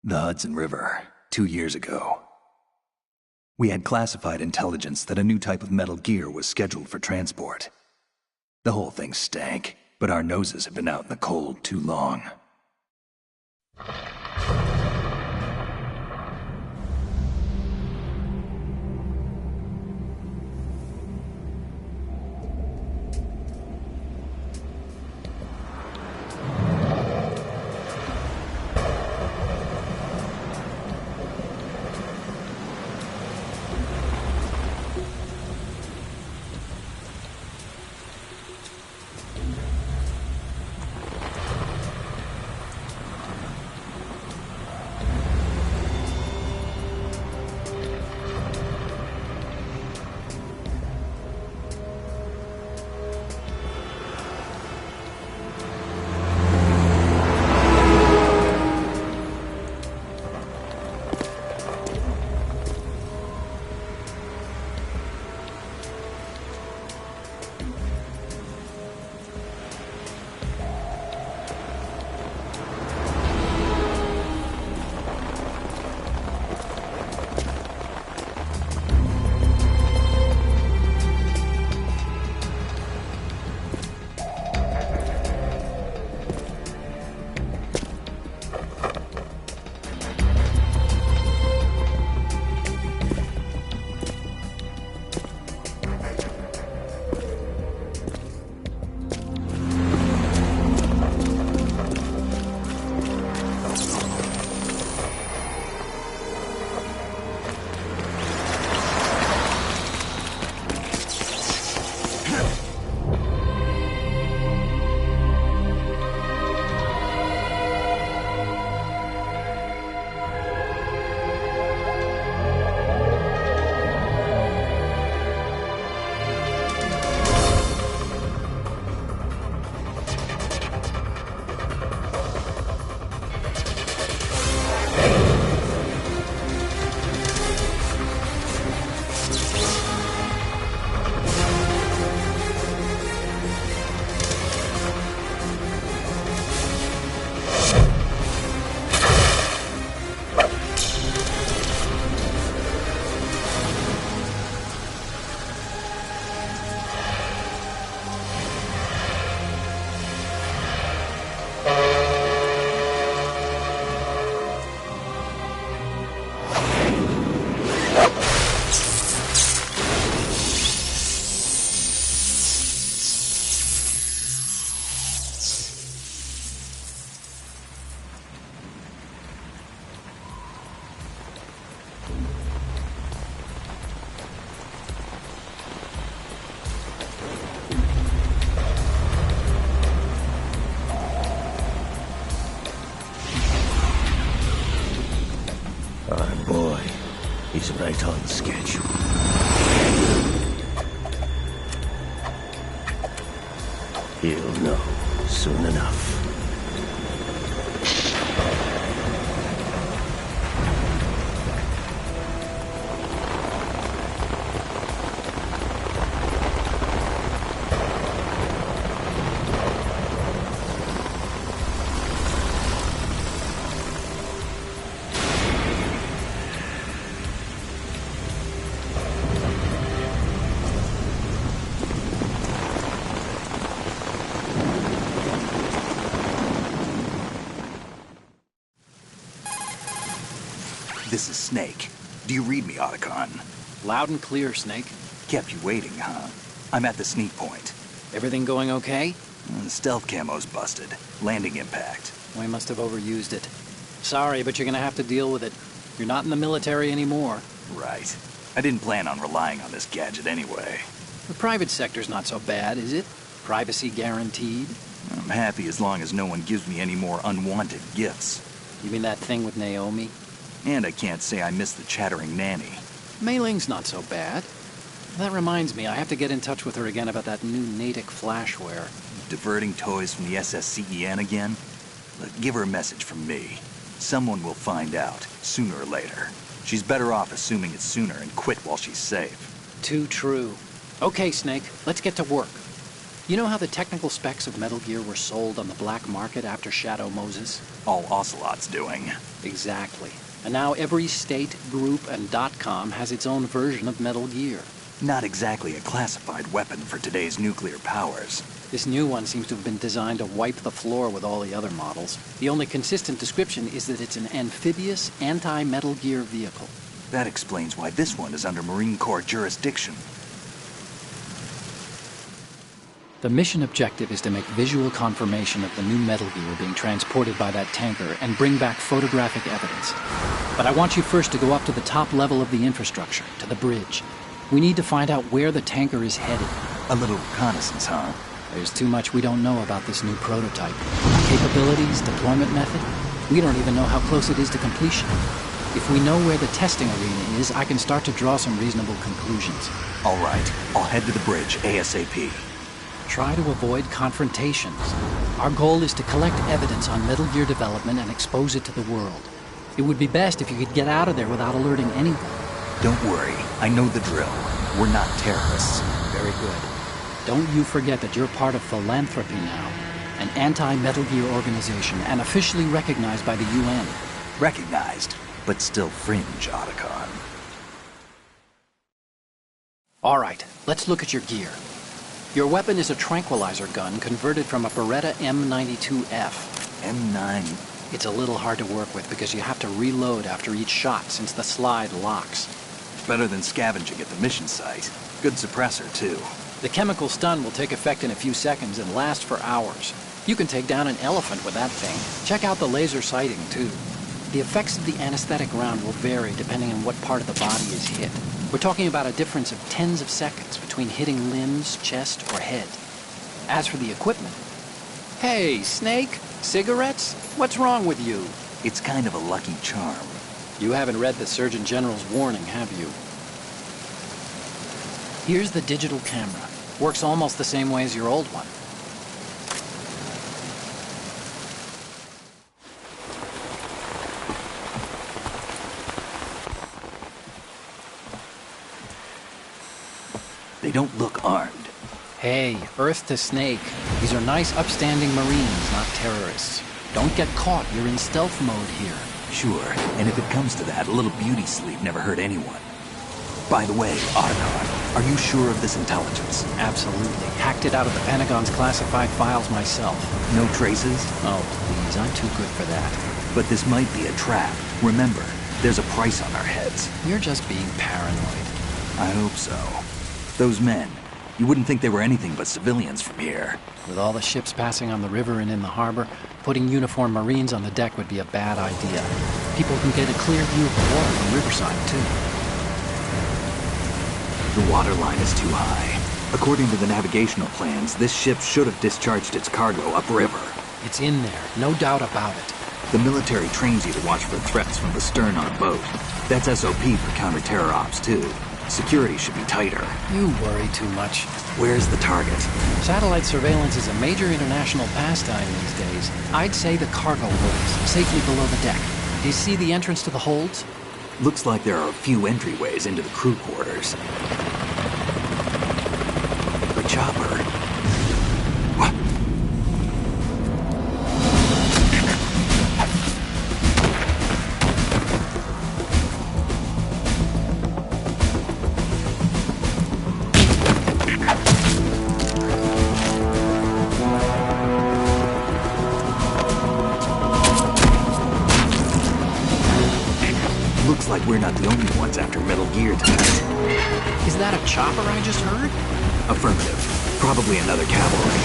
The Hudson River, 2 years ago. We had classified intelligence that a new type of metal gear was scheduled for transport. The whole thing stank, but our noses had been out in the cold too long. He's right on schedule. He'll know soon enough. This is Snake. Do you read me, Otacon? Loud and clear, Snake. Kept you waiting, huh? I'm at the sneak point. Everything going okay? The stealth camo's busted. Landing impact. We must have overused it. Sorry, but you're gonna have to deal with it. You're not in the military anymore. Right. I didn't plan on relying on this gadget anyway. The private sector's not so bad, is it? Privacy guaranteed? I'm happy as long as no one gives me any more unwanted gifts. You mean that thing with Naomi? And I can't say I miss the chattering nanny. Mei Ling's not so bad. That reminds me, I have to get in touch with her again about that new Natick flashware. Diverting toys from the SSCEN again? Look, give her a message from me. Someone will find out, sooner or later. She's better off assuming it's sooner and quit while she's safe. Too true. Okay, Snake, let's get to work. You know how the technical specs of Metal Gear were sold on the black market after Shadow Moses? All Ocelot's doing. Exactly. And now every state, group, and .com has its own version of Metal Gear. Not exactly a classified weapon for today's nuclear powers. This new one seems to have been designed to wipe the floor with all the other models. The only consistent description is that it's an amphibious, anti-Metal Gear vehicle. That explains why this one is under Marine Corps jurisdiction. The mission objective is to make visual confirmation of the new Metal Gear being transported by that tanker and bring back photographic evidence. But I want you first to go up to the top level of the infrastructure, to the bridge. We need to find out where the tanker is headed. A little reconnaissance, huh? There's too much we don't know about this new prototype. Capabilities, deployment method. We don't even know how close it is to completion. If we know where the testing arena is, I can start to draw some reasonable conclusions. All right, I'll head to the bridge ASAP. Try to avoid confrontations. Our goal is to collect evidence on Metal Gear development and expose it to the world. It would be best if you could get out of there without alerting anyone. Don't worry, I know the drill. We're not terrorists. Very good. Don't you forget that you're part of Philanthropy now, an anti-Metal Gear organization and officially recognized by the UN. Recognized, but still fringe, Otacon. All right, let's look at your gear. Your weapon is a tranquilizer gun converted from a Beretta M92F. M9. It's a little hard to work with because you have to reload after each shot since the slide locks. Better than scavenging at the mission site. Good suppressor, too. The chemical stun will take effect in a few seconds and last for hours. You can take down an elephant with that thing. Check out the laser sighting, too. The effects of the anesthetic round will vary depending on what part of the body is hit. We're talking about a difference of tens of seconds between hitting limbs, chest, or head. As for the equipment... Hey, Snake? Cigarettes? What's wrong with you? It's kind of a lucky charm. You haven't read the Surgeon General's warning, have you? Here's the digital camera. Works almost the same way as your old one. They don't look armed. Hey, Earth to Snake. These are nice, upstanding Marines, not terrorists. Don't get caught. You're in stealth mode here. Sure, and if it comes to that, a little beauty sleep never hurt anyone. By the way, Otacon, are you sure of this intelligence? Absolutely. Hacked it out of the Pentagon's classified files myself. No traces? Oh, please, I'm too good for that. But this might be a trap. Remember, there's a price on our heads. You're just being paranoid. I hope so. Those men, you wouldn't think they were anything but civilians from here. With all the ships passing on the river and in the harbor, putting uniformed Marines on the deck would be a bad idea. People can get a clear view of the water from Riverside, too. The water line is too high. According to the navigational plans, this ship should have discharged its cargo upriver. It's in there, no doubt about it. The military trains you to watch for threats from the stern on boat. That's SOP for counter-terror ops, too. Security should be tighter. You worry too much. Where's the target? Satellite surveillance is a major international pastime these days. I'd say the cargo holds, safely below the deck. Do you see the entrance to the holds? Looks like there are a few entryways into the crew quarters. A chopper. What? Looks like we're not the only ones after Metal Gear tonight. Is that a chopper I just heard? Affirmative. Probably another cavalry.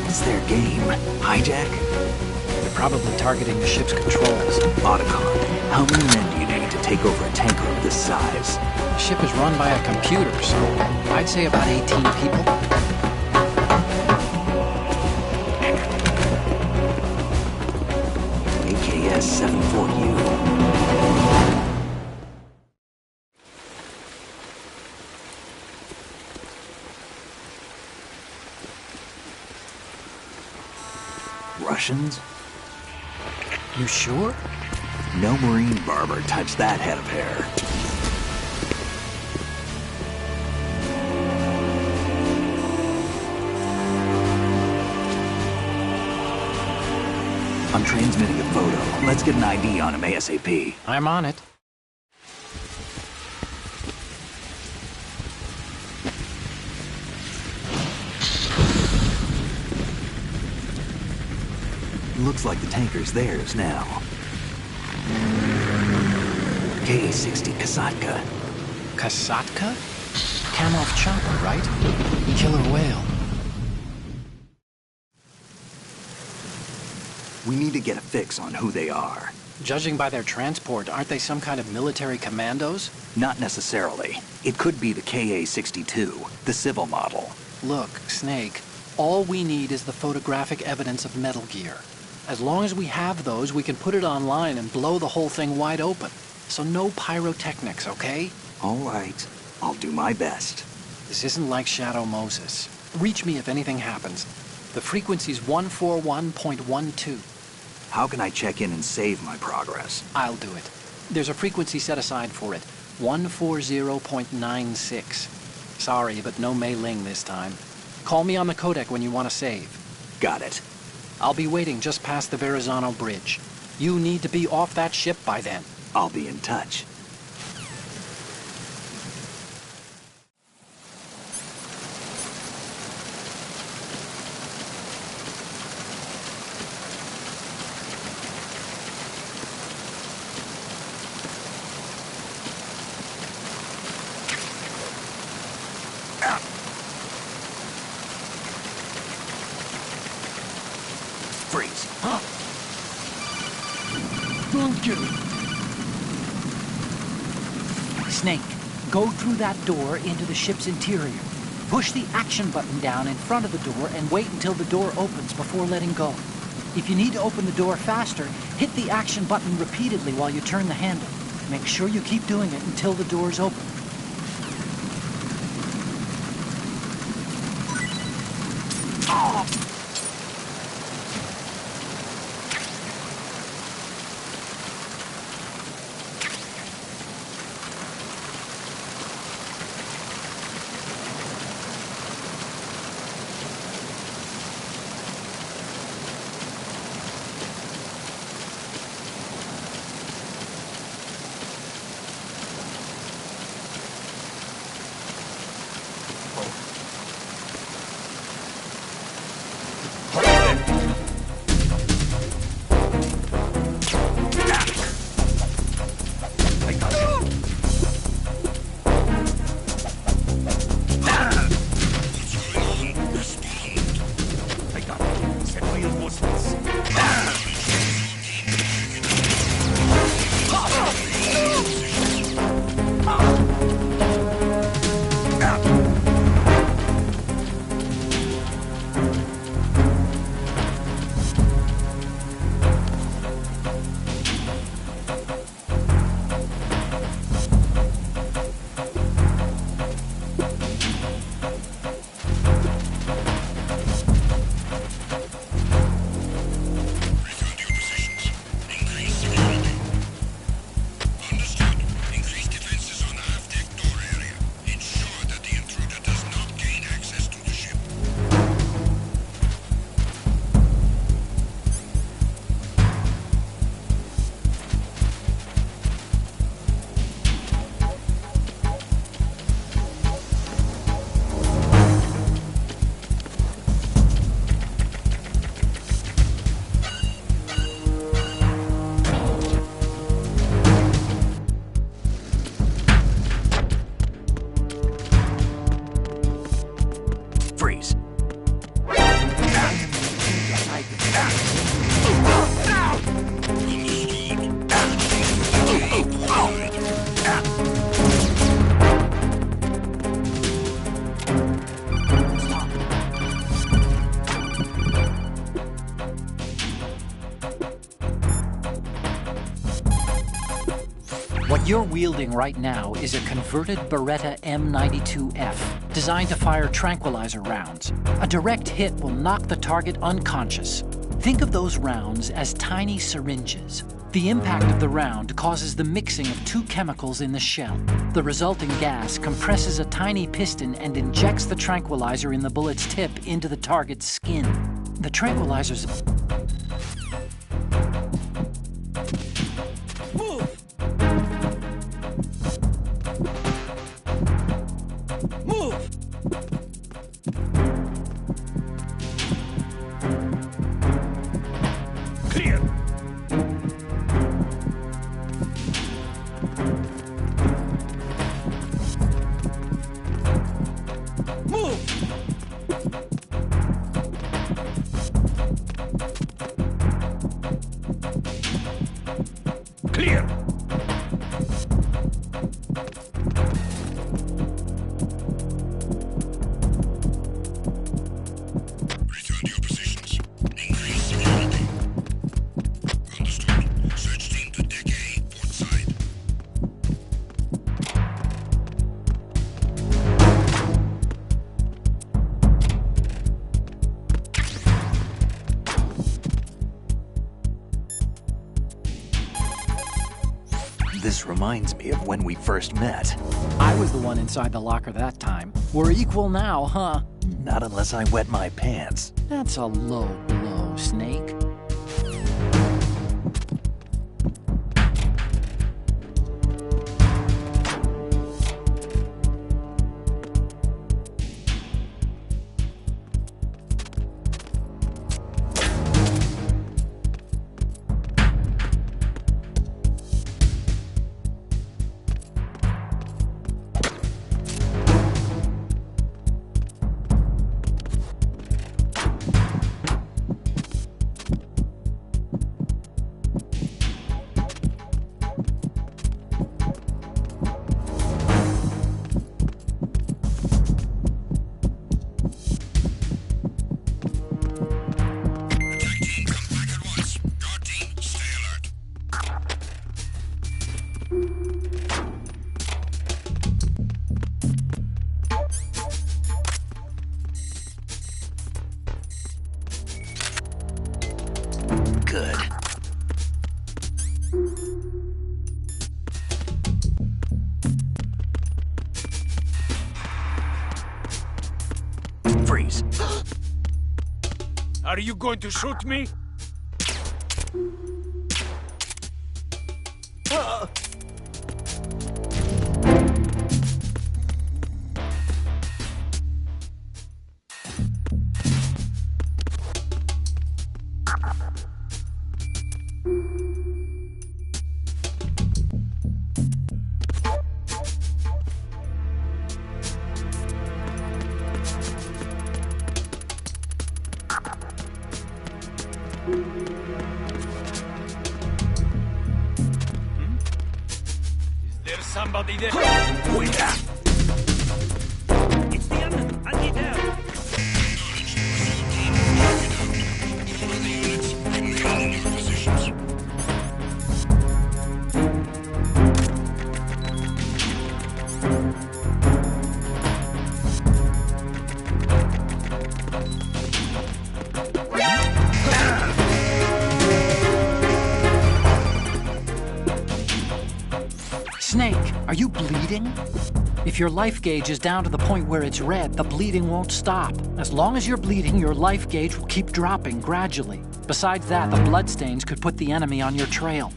It's their game. Hijack? They're probably targeting the ship's controls. Otacon, how many men do you need to take over a tanker of this size? The ship is run by a computer, so I'd say about 18 people. AKS 74U. Russians? You sure? No Marine barber touched that head of hair. I'm transmitting a photo. Let's get an ID on him ASAP. I'm on it. Looks like the tanker's theirs now. KA-60 Kasatka. Kasatka? Kamov chopper, right? Killer whale. We need to get a fix on who they are. Judging by their transport, aren't they some kind of military commandos? Not necessarily. It could be the KA-62, the civil model. Look, Snake, all we need is the photographic evidence of Metal Gear. As long as we have those, we can put it online and blow the whole thing wide open. So no pyrotechnics, okay? All right. I'll do my best. This isn't like Shadow Moses. Reach me if anything happens. The frequency's 141.12. How can I check in and save my progress? I'll do it. There's a frequency set aside for it. 140.96. Sorry, but no Mei Ling this time. Call me on the codec when you want to save. Got it. I'll be waiting just past the Verrazano Bridge. You need to be off that ship by then. I'll be in touch. Freeze. Don't get it. Snake, go through that door into the ship's interior. Push the action button down in front of the door and wait until the door opens before letting go. If you need to open the door faster, hit the action button repeatedly while you turn the handle. Make sure you keep doing it until the door's open. What you're wielding right now is a converted Beretta M92F, designed to fire tranquilizer rounds. A direct hit will knock the target unconscious. Think of those rounds as tiny syringes. The impact of the round causes the mixing of two chemicals in the shell. The resulting gas compresses a tiny piston and injects the tranquilizer in the bullet's tip into the target's skin. The tranquilizer's This reminds me of when we first met. I was the one inside the locker that time. We're equal now, huh? Not unless I wet my pants. That's a low blow, Snake. Good. Freeze. Are you going to shoot me? There's somebody there. Wait up. It's the enemy. I need help. Snake, are you bleeding? If your life gauge is down to the point where it's red, the bleeding won't stop. As long as you're bleeding, your life gauge will keep dropping gradually. Besides that, the bloodstains could put the enemy on your trail.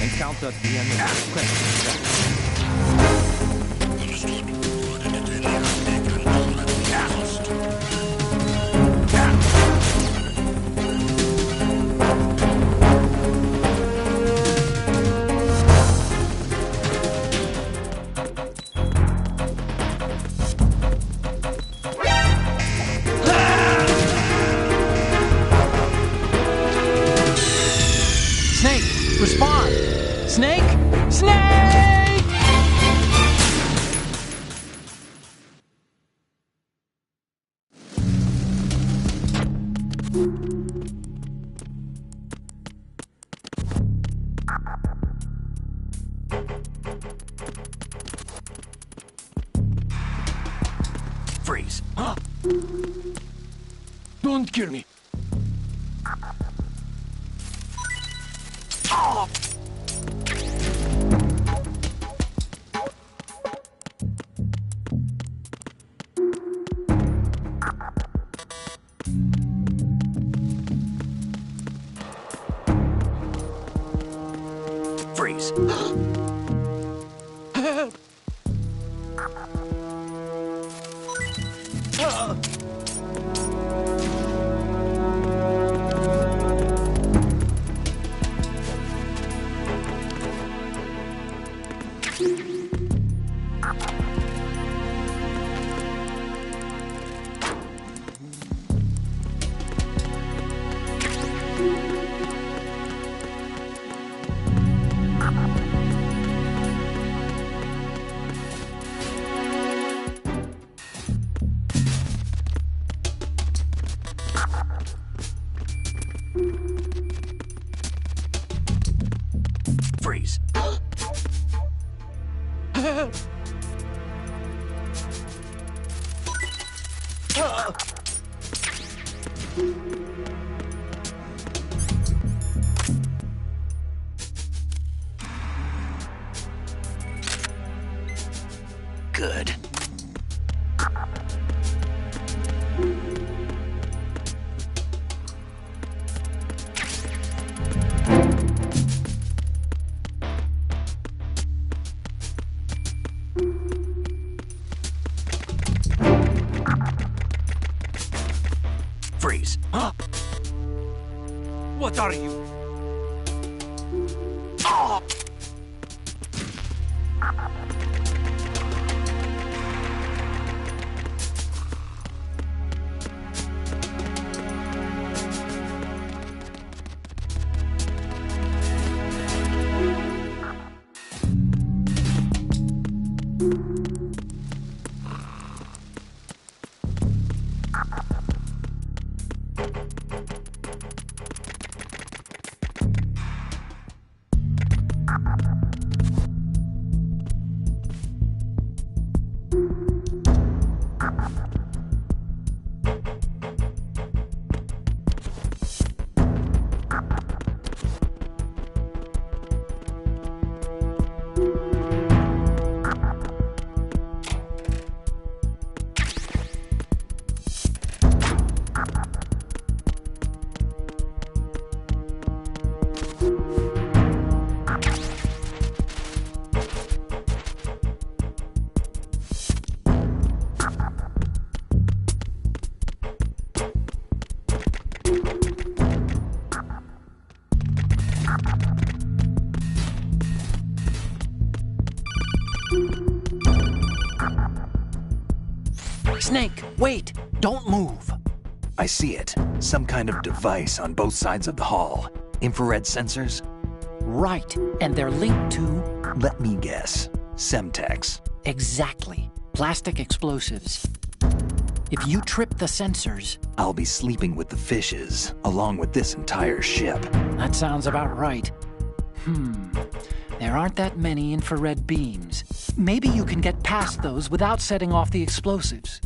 Encountered the enemy. Snake, respond! Snake? Snake! Freeze. Huh? Don't kill me. Oh! Freeze. Help! Freeze. Help! Good. Freeze. Huh? What are you? Oh! Snake, wait! Don't move! I see it. Some kind of device on both sides of the hall. Infrared sensors? Right, and they're linked to... Let me guess. Semtex. Exactly. Plastic explosives. If you trip the sensors... I'll be sleeping with the fishes, along with this entire ship. That sounds about right. There aren't that many infrared beams. Maybe you can get past those without setting off the explosives.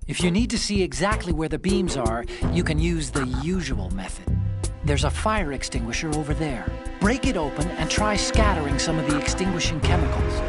If you need to see exactly where the beams are, you can use the usual method. There's a fire extinguisher over there. Break it open and try scattering some of the extinguishing chemicals.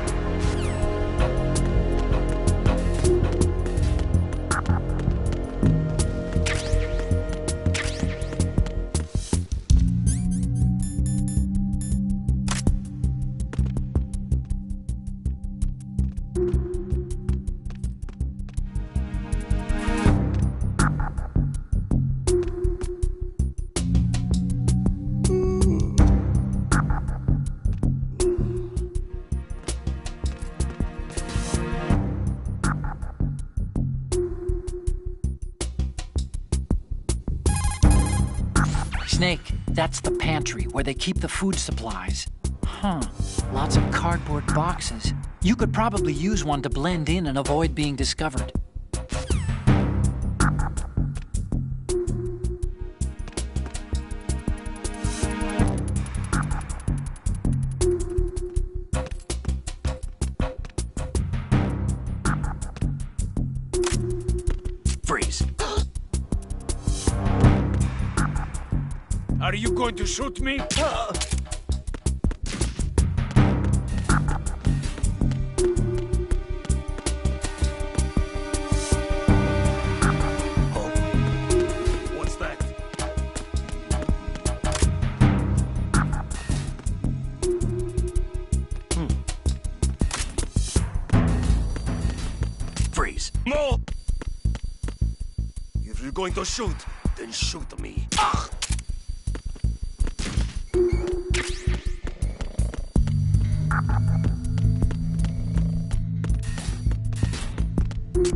Snake, that's the pantry where they keep the food supplies. Lots of cardboard boxes. You could probably use one to blend in and avoid being discovered. Are you going to shoot me? What's that? Freeze. No! If you're going to shoot, then shoot me.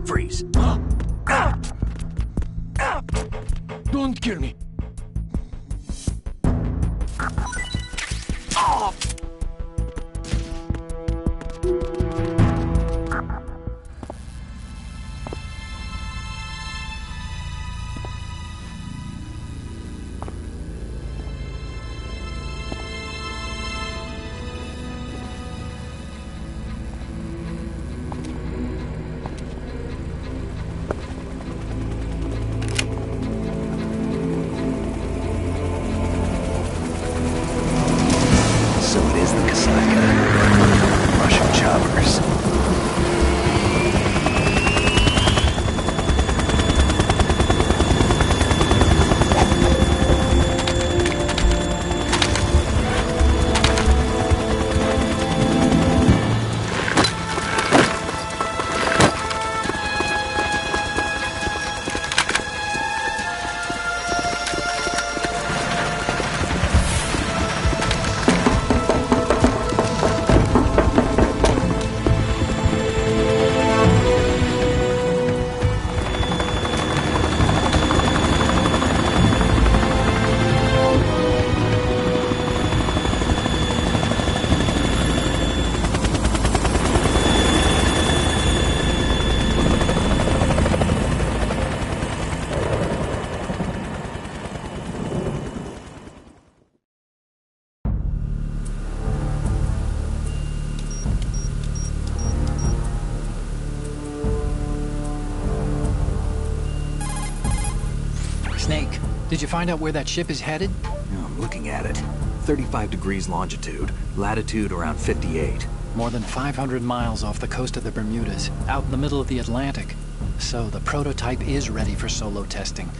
Freeze. Don't kill me. So it is the Kasaka. Russian choppers. Snake, did you find out where that ship is headed? I'm looking at it. 35 degrees longitude, latitude around 58. More than 500 miles off the coast of the Bermudas, out in the middle of the Atlantic. So the prototype is ready for solo testing.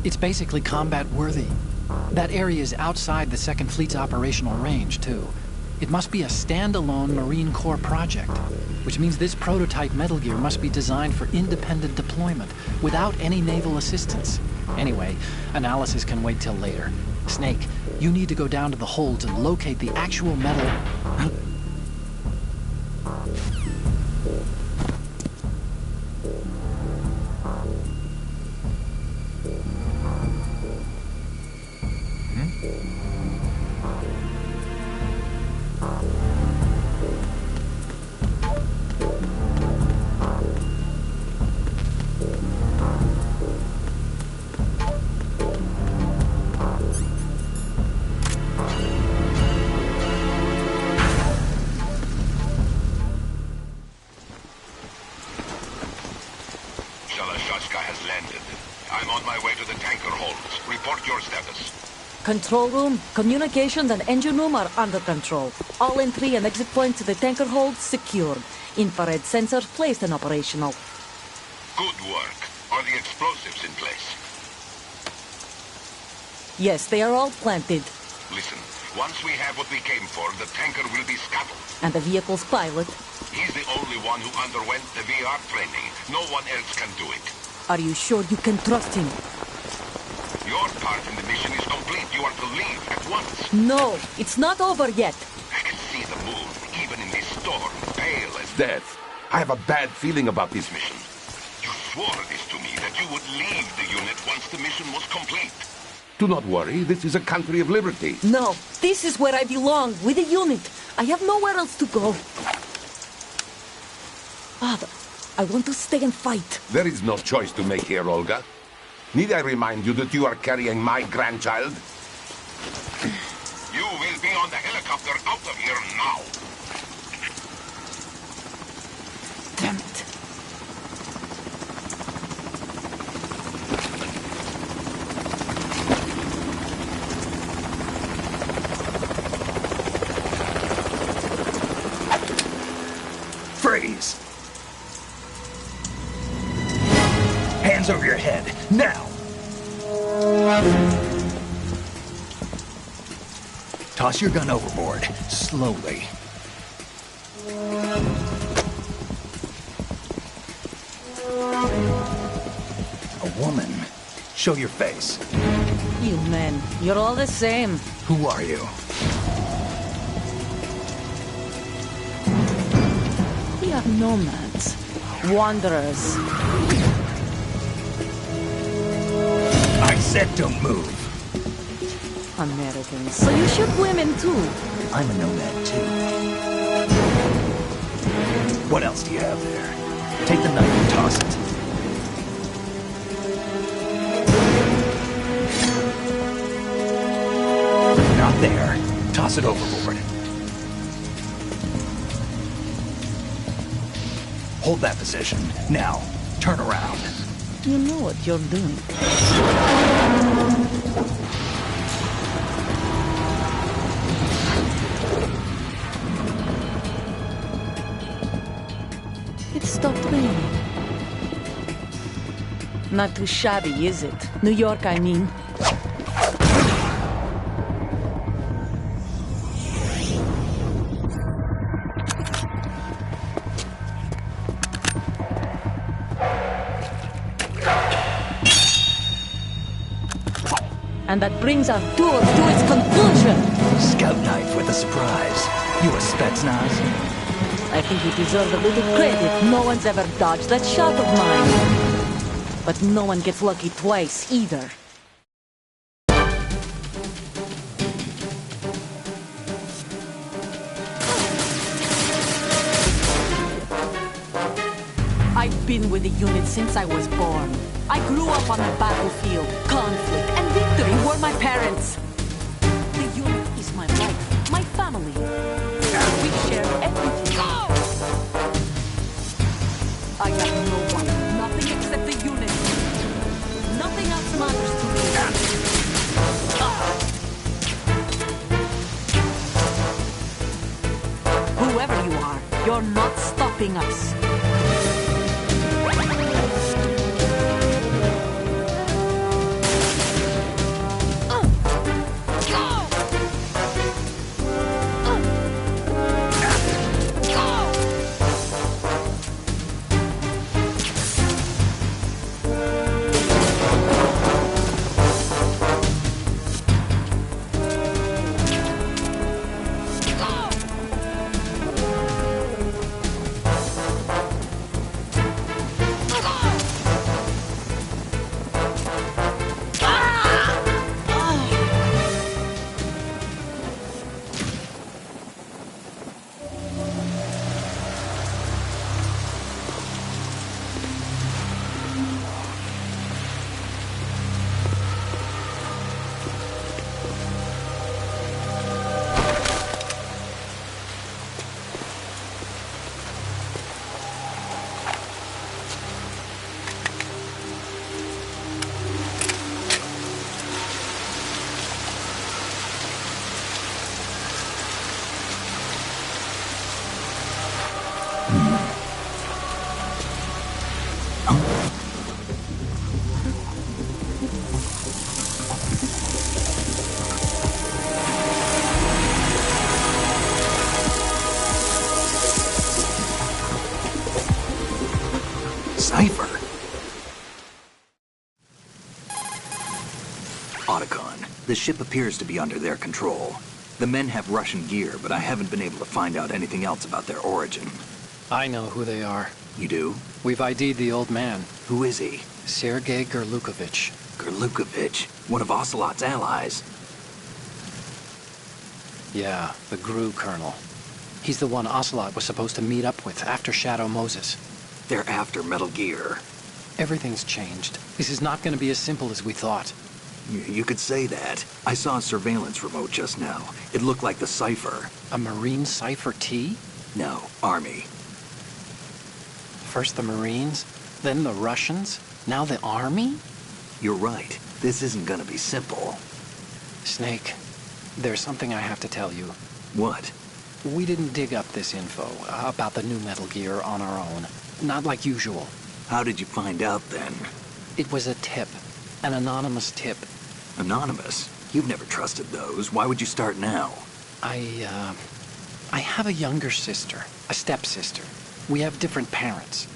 It's basically combat-worthy. That area is outside the Second Fleet's operational range, too. It must be a standalone Marine Corps project, which means this prototype Metal Gear must be designed for independent deployment, without any naval assistance. Anyway, analysis can wait till later. Snake, you need to go down to the holds and locate the actual metal... has landed. I'm on my way to the tanker holds. Report your status. Control room, communications and engine room are under control. All entry and exit points to the tanker hold secured. Infrared sensors placed and operational. Good work. Are the explosives in place? Yes, they are all planted. Listen, once we have what we came for, the tanker will be scuttled. And the vehicle's pilot? He's the only one who underwent the VR training. No one else can do it. Are you sure you can trust him? Your part in the mission is complete. You are to leave at once. No, it's not over yet. I can see the moon, even in this storm, pale as death. I have a bad feeling about this mission. You swore this to me, that you would leave the unit once the mission was complete. Do not worry, this is a country of liberty. No, this is where I belong, with the unit. I have nowhere else to go. Father, I want to stay and fight. There is no choice to make here, Olga. Need I remind you that you are carrying my grandchild? You will be on the helicopter out of here now. Damn it. Toss your gun overboard, slowly. A woman. Show your face. You men, you're all the same. Who are you? We are nomads. Wanderers. I said don't move. Americans. So you shoot women too. I'm a nomad too. What else do you have there? Take the knife and toss it. Not there. Toss it overboard. Hold that position. Now, turn around. You know what you're doing. It stopped raining. Not too shabby, is it? New York, I mean. And that brings our tour to its conclusion. Scout knife with a surprise. You a Spetsnaz? I think you deserve a little credit. No one's ever dodged that shot of mine. But no one gets lucky twice, either. I've been with the unit since I was born. I grew up on the battlefield. Conflict and victory were my parents. The unit is my life, my family. We share everything. I have no one, nothing except the unit. Nothing else matters to me. Whoever you are, you're not stopping us. Cipher. Otacon, the ship appears to be under their control. The men have Russian gear, but I haven't been able to find out anything else about their origin. I know who they are. You do? We've ID'd the old man, Who is he? Sergei Gerlukovich. Gerlukovich, one of Ocelot's allies. Yeah, the GRU colonel. He's the one Ocelot was supposed to meet up with after Shadow Moses. They're after Metal Gear. Everything's changed. This is not going to be as simple as we thought. You could say that. I saw a surveillance remote just now. It looked like the Cipher. A Marine Cipher T? No, Army. First the Marines, then the Russians, now the Army? You're right. This isn't gonna be simple. Snake, there's something I have to tell you. What? We didn't dig up this info about the new Metal Gear on our own. Not like usual. How did you find out then? It was a tip. An anonymous tip. Anonymous? You've never trusted those. Why would you start now? I have a younger sister, a stepsister. We have different parents.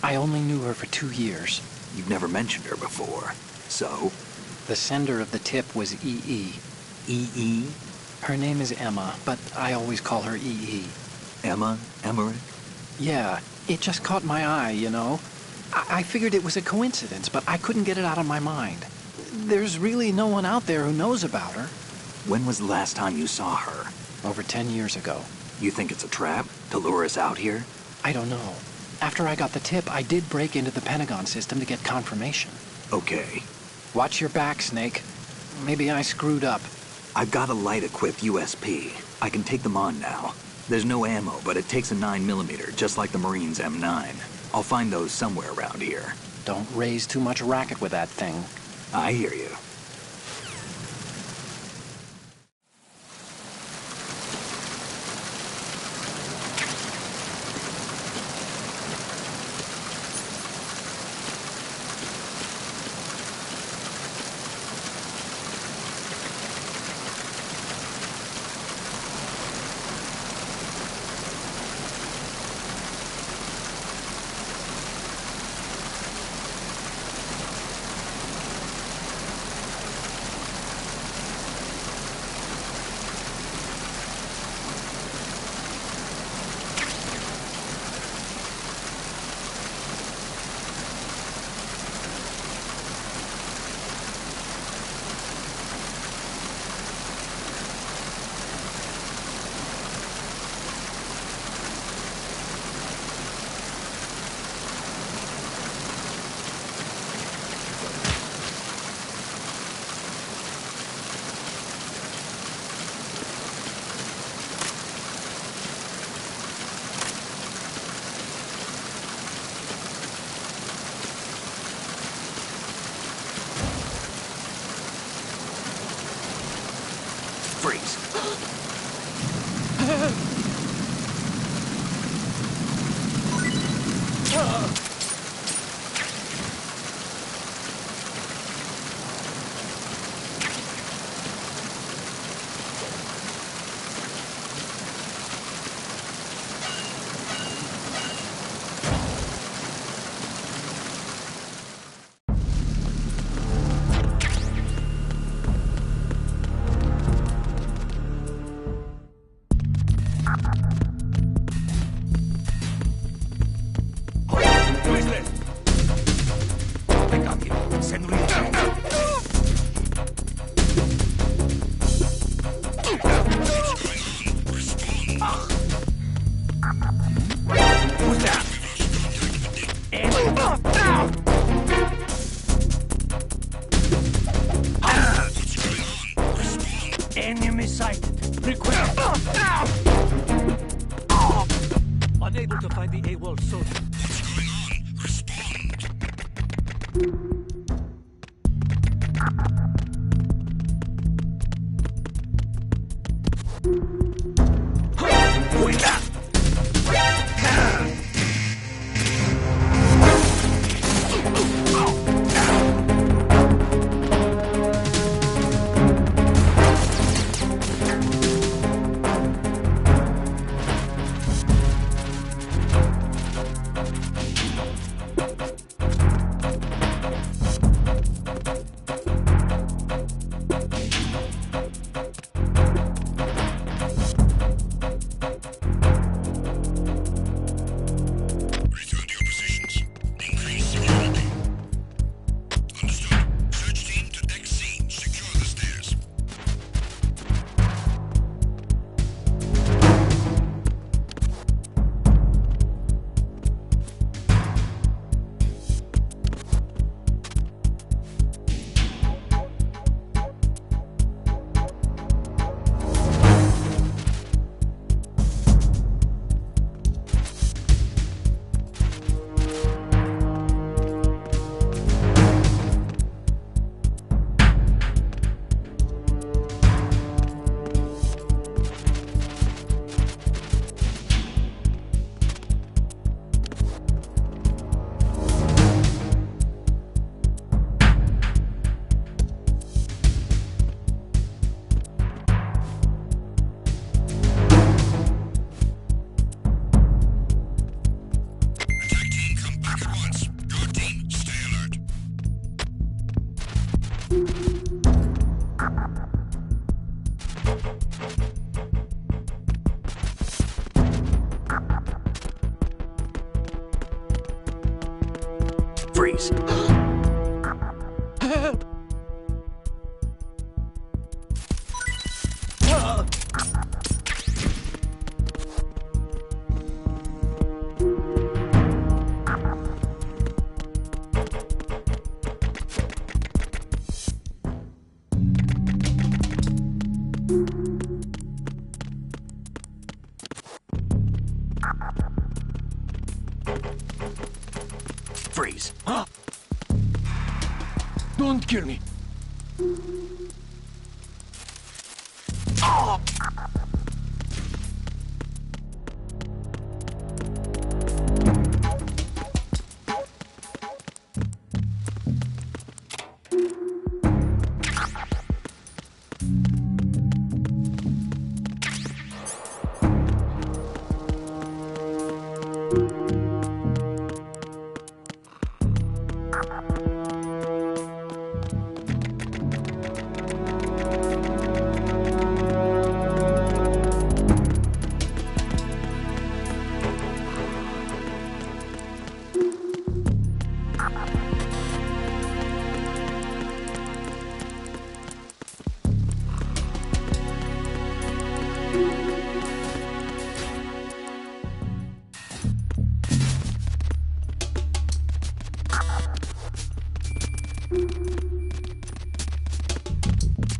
I only knew her for 2 years. You've never mentioned her before. So? The sender of the tip was EE. EE? Her name is Emma, but I always call her EE. Emma? Emmerich? Yeah, it just caught my eye, you know? I figured it was a coincidence, but I couldn't get it out of my mind. There's really no one out there who knows about her. When was the last time you saw her? Over 10 years ago. You think it's a trap? To lure us out here? I don't know. After I got the tip, I did break into the Pentagon system to get confirmation. Okay. Watch your back, Snake. Maybe I screwed up. I've got a light-equipped USP. I can take them on now. There's no ammo, but it takes a 9mm, just like the Marines' M9. I'll find those somewhere around here. Don't raise too much racket with that thing. I hear you. Freeze. Enemy sighted. Request. Unable to find the AWOL soldier. Freeze! Help! Freeze. Don't kill me!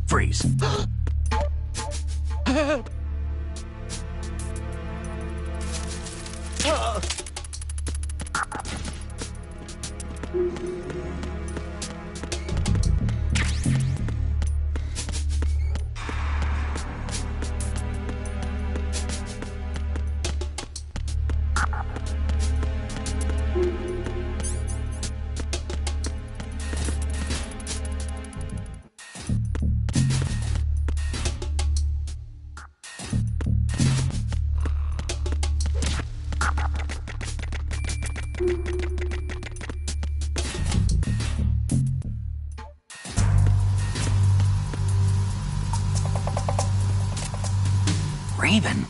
Freeze. Help! Raven.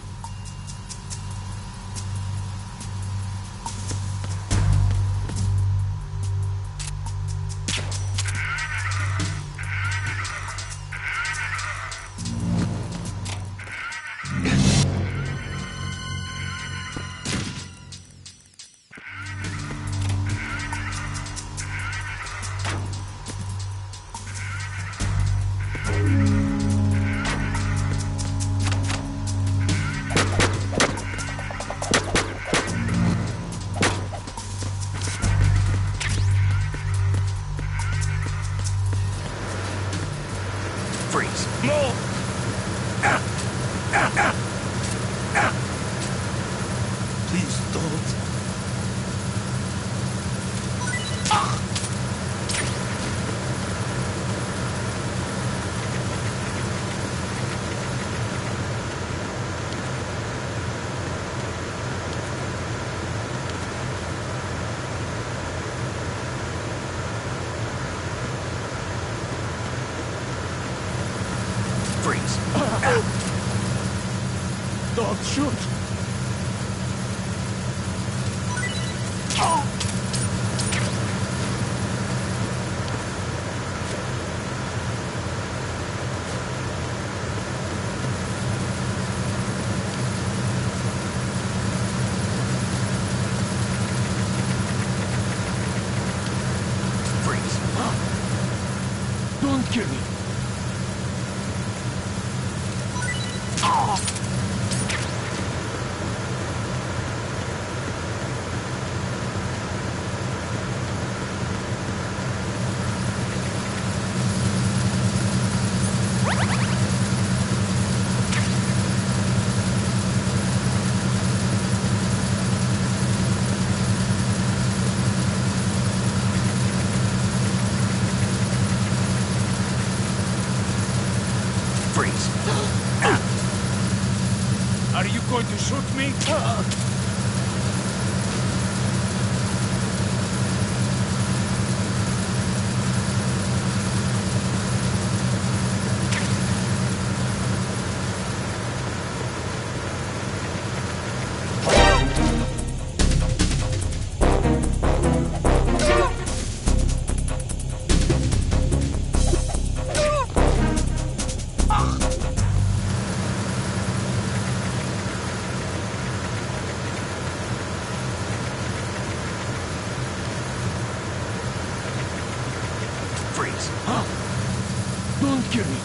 Freeze. No! Please don't. Freeze. Don't shoot! Freeze. Don't kill me! Freeze. Are you going to shoot me? Don't kill me.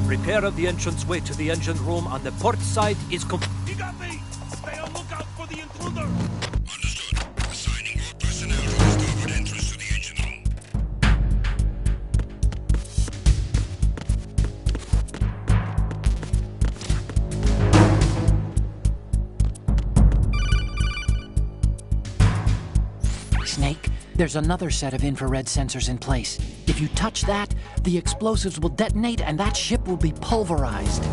Repair of the entranceway to the engine room on the port side is complete. He got me! Stay on lookout for the intruder! Understood. Assigning all personnel to the starboard entrance to the engine room. Snake, there's another set of infrared sensors in place. If you touch that, the explosives will detonate and that ship will be pulverized.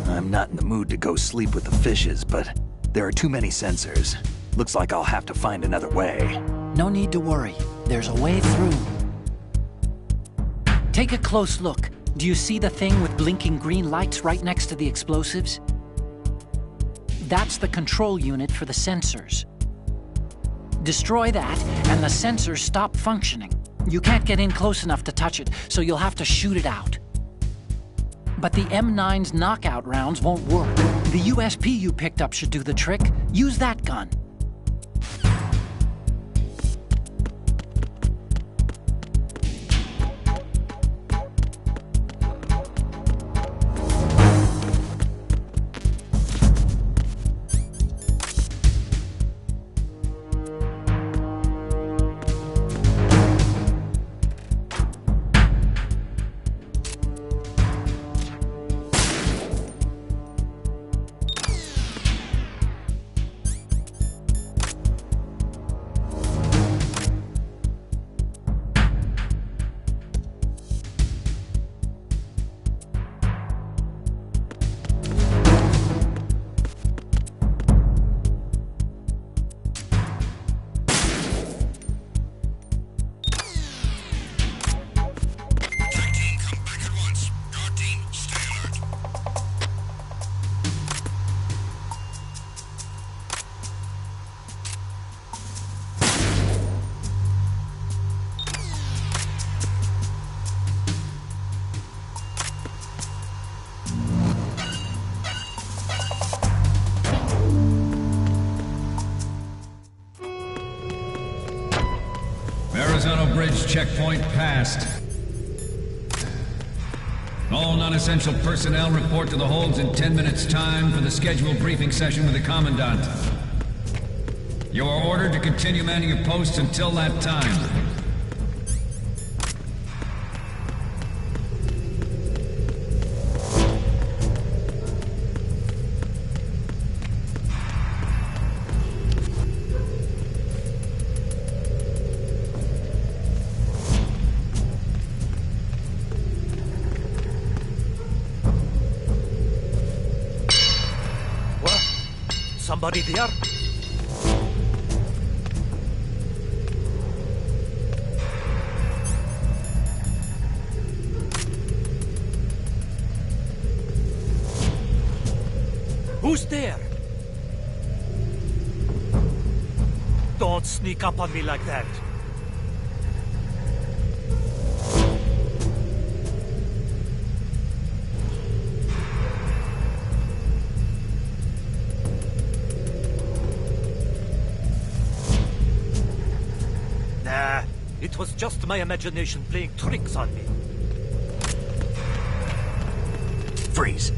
I'm not in the mood to go sleep with the fishes, but there are too many sensors. Looks like I'll have to find another way. No need to worry. There's a way through. Take a close look. Do you see the thing with blinking green lights right next to the explosives? That's the control unit for the sensors. Destroy that, and the sensors stop functioning. You can't get in close enough to touch it, so you'll have to shoot it out. But the M9's knockout rounds won't work. The USP you picked up should do the trick. Use that gun. Bridge checkpoint passed. All non-essential personnel report to the holds in 10 minutes' time for the scheduled briefing session with the Commandant. You are ordered to continue manning your posts until that time. Somebody there? Who's there? Don't sneak up on me like that. It was just my imagination playing tricks on me. Freeze.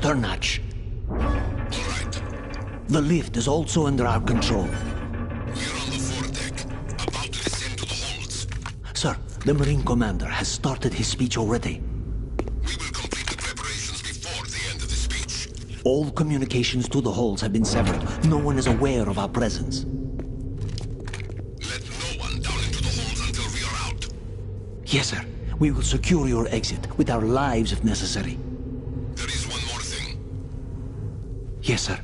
stern hatch. All right. The lift is also under our control. We're on the foredeck, about to descend to the holds. Sir, the Marine Commander has started his speech already. We will complete the preparations before the end of the speech. All communications to the holds have been severed. No one is aware of our presence. Let no one down into the holds until we are out. Yes, sir. We will secure your exit, with our lives if necessary. There is one more thing. Yes, sir.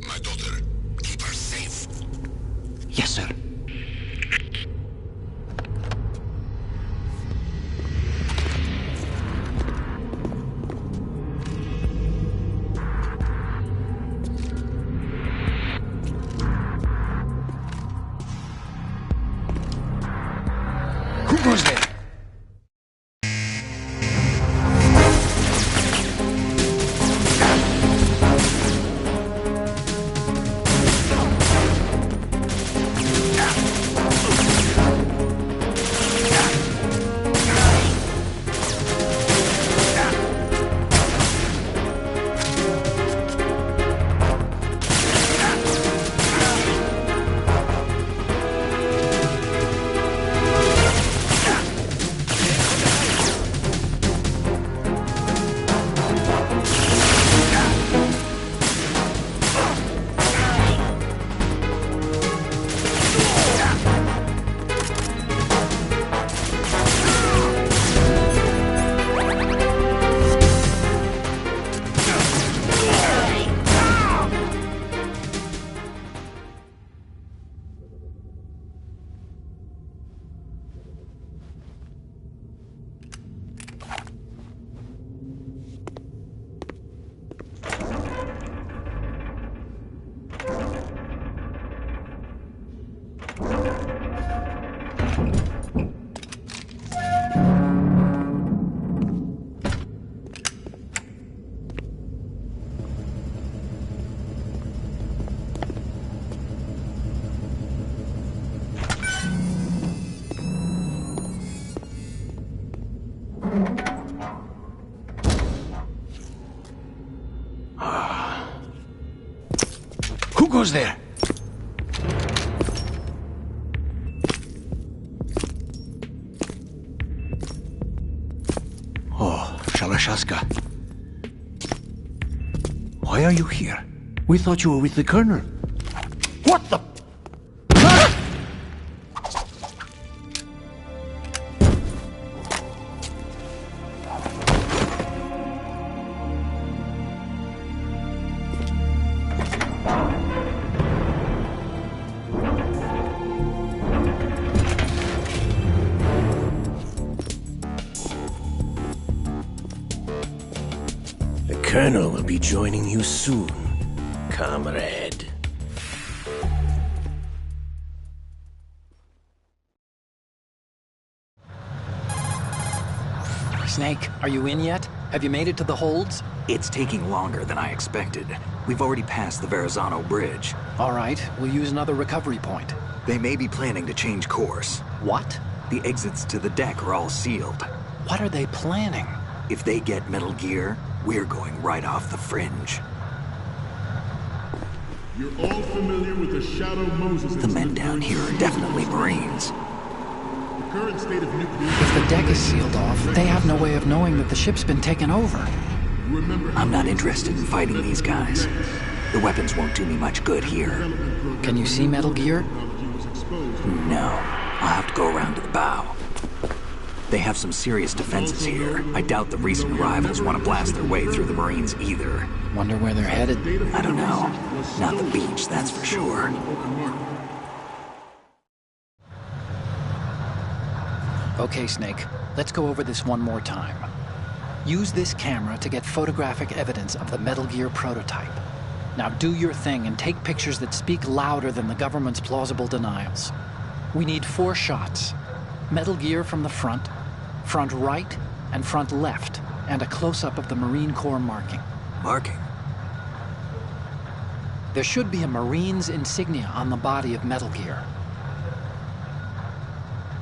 My daughter, keep her safe. Yes, sir. Who goes there? Who goes there? Oh, Shalashaska. Why are you here? We thought you were with the Colonel. What the... The Colonel will be joining you soon, comrade. Snake, are you in yet? Have you made it to the holds? It's taking longer than I expected. We've already passed the Verrazano Bridge. All right, we'll use another recovery point. They may be planning to change course. What? The exits to the deck are all sealed. What are they planning? If they get Metal Gear, we're going right off the fringe. You're all familiar with the Shadow Moses The men down here are definitely Marines. The current state of nuclear... If the deck is sealed off, they have no way of knowing that the ship's been taken over. I'm not interested in fighting these guys. The weapons won't do me much good here. Can you see Metal Gear? No. I'll have to go around to the bow. They have some serious defenses here. I doubt the recent arrivals want to blast their way through the Marines either. Wonder where they're headed? I don't know. Not the beach, that's for sure. Okay, Snake. Let's go over this one more time. Use this camera to get photographic evidence of the Metal Gear prototype. Now do your thing and take pictures that speak louder than the government's plausible denials. We need 4 shots. Metal Gear from the front right, and front left, and a close-up of the Marine Corps marking. Marking? There should be a Marine's insignia on the body of Metal Gear.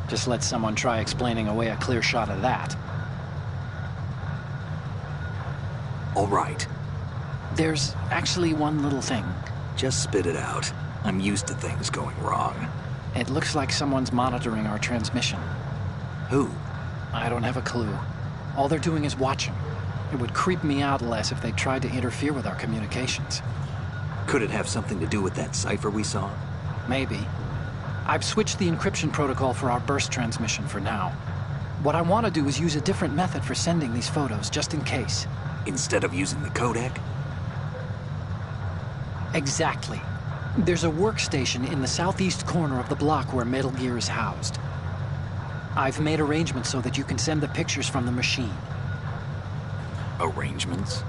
Just let someone try explaining away a clear shot of that. All right. There's actually one little thing. Just spit it out. I'm used to things going wrong. It looks like someone's monitoring our transmission. Who? I don't have a clue. All they're doing is watching. It would creep me out less if they tried to interfere with our communications. Could it have something to do with that cipher we saw? Maybe. I've switched the encryption protocol for our burst transmission for now. What I want to do is use a different method for sending these photos, just in case. Instead of using the codec? Exactly. There's a workstation in the southeast corner of the block where Metal Gear is housed. I've made arrangements so that you can send the pictures from the machine. Arrangements?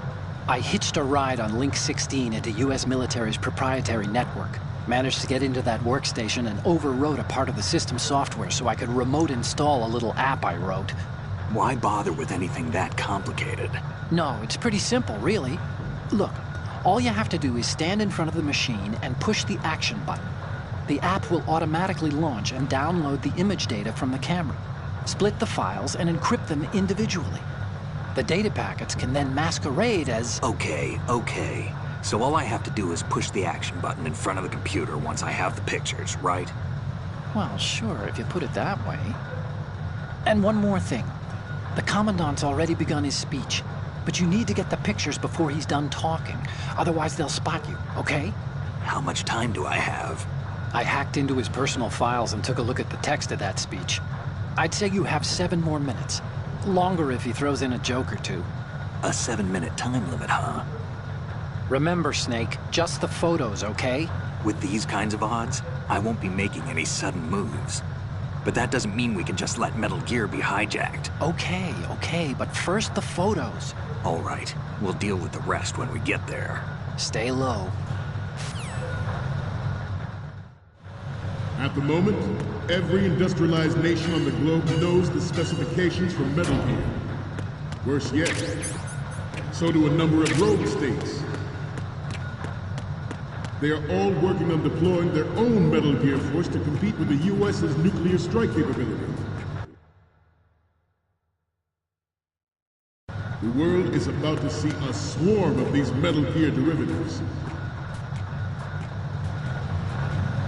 I hitched a ride on Link 16 into U.S. military's proprietary network. Managed to get into that workstation and overwrote a part of the system software so I could remote install a little app I wrote. Why bother with anything that complicated? No, it's pretty simple, really. Look, all you have to do is stand in front of the machine and push the action button. The app will automatically launch and download the image data from the camera, split the files, and encrypt them individually. The data packets can then masquerade as... Okay. So all I have to do is push the action button in front of the computer once I have the pictures, right? Well, sure, if you put it that way. And one more thing. The Commandant's already begun his speech, but you need to get the pictures before he's done talking. Otherwise, they'll spot you, okay? How much time do I have? I hacked into his personal files and took a look at the text of that speech. I'd say you have 7 more minutes. Longer if he throws in a joke or two. A 7-minute time limit, huh? Remember, Snake, just the photos, okay? With these kinds of odds, I won't be making any sudden moves. But that doesn't mean we can just let Metal Gear be hijacked. Okay, but first the photos. All right, we'll deal with the rest when we get there. Stay low. At the moment, every industrialized nation on the globe knows the specifications for Metal Gear. Worse yet, so do a number of rogue states. They are all working on deploying their own Metal Gear force to compete with the U.S.'s nuclear strike capability. The world is about to see a swarm of these Metal Gear derivatives.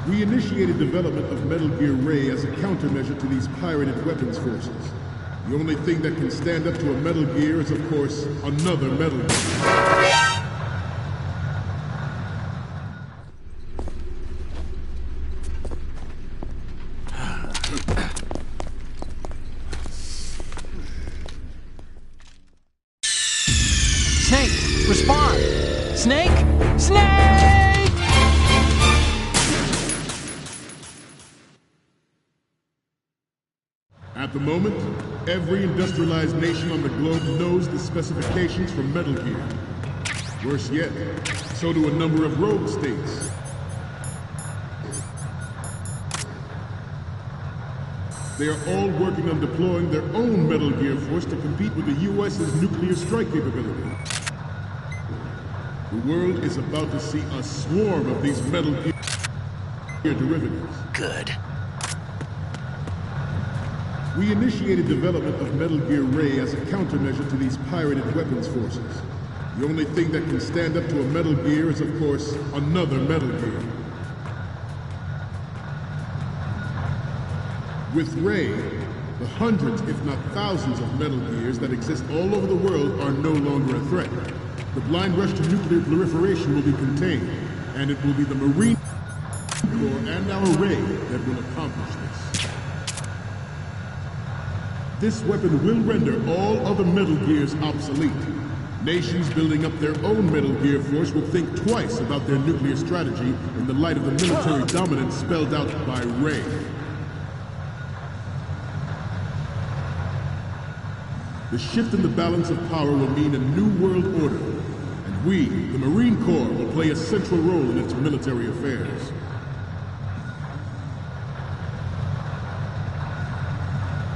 We initiated development of Metal Gear Ray as a countermeasure to these pirated weapons forces. The only thing that can stand up to a Metal Gear is, of course, another Metal Gear. Snake, respond! Snake! Snake! At the moment, every industrialized nation on the globe knows the specifications for Metal Gear. Worse yet, so do a number of rogue states. They are all working on deploying their own Metal Gear force to compete with the U.S.'s nuclear strike capability. The world is about to see a swarm of these Metal Gear derivatives. Good. We initiated development of Metal Gear Ray as a countermeasure to these pirated weapons forces. The only thing that can stand up to a Metal Gear is, of course, another Metal Gear. With Ray, the hundreds, if not thousands, of Metal Gears that exist all over the world are no longer a threat. The blind rush to nuclear proliferation will be contained, and it will be the Marine Corps and our Ray that will accomplish this. This weapon will render all other Metal Gears obsolete. Nations building up their own Metal Gear force will think twice about their nuclear strategy in the light of the military dominance spelled out by Ray. The shift in the balance of power will mean a new world order, and we, the Marine Corps, will play a central role in its military affairs.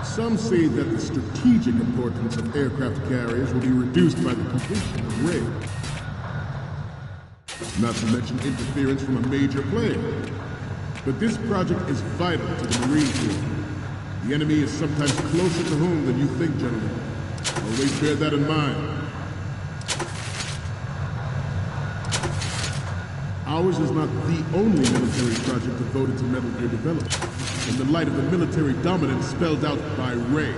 Some say that the strategic importance of aircraft carriers will be reduced by the completion of Ray. Not to mention interference from a major player. But this project is vital to the Marine Corps. The enemy is sometimes closer to home than you think, gentlemen. Always bear that in mind. Ours is not the only military project devoted to Metal Gear development, in the light of the military dominance spelled out by Ray.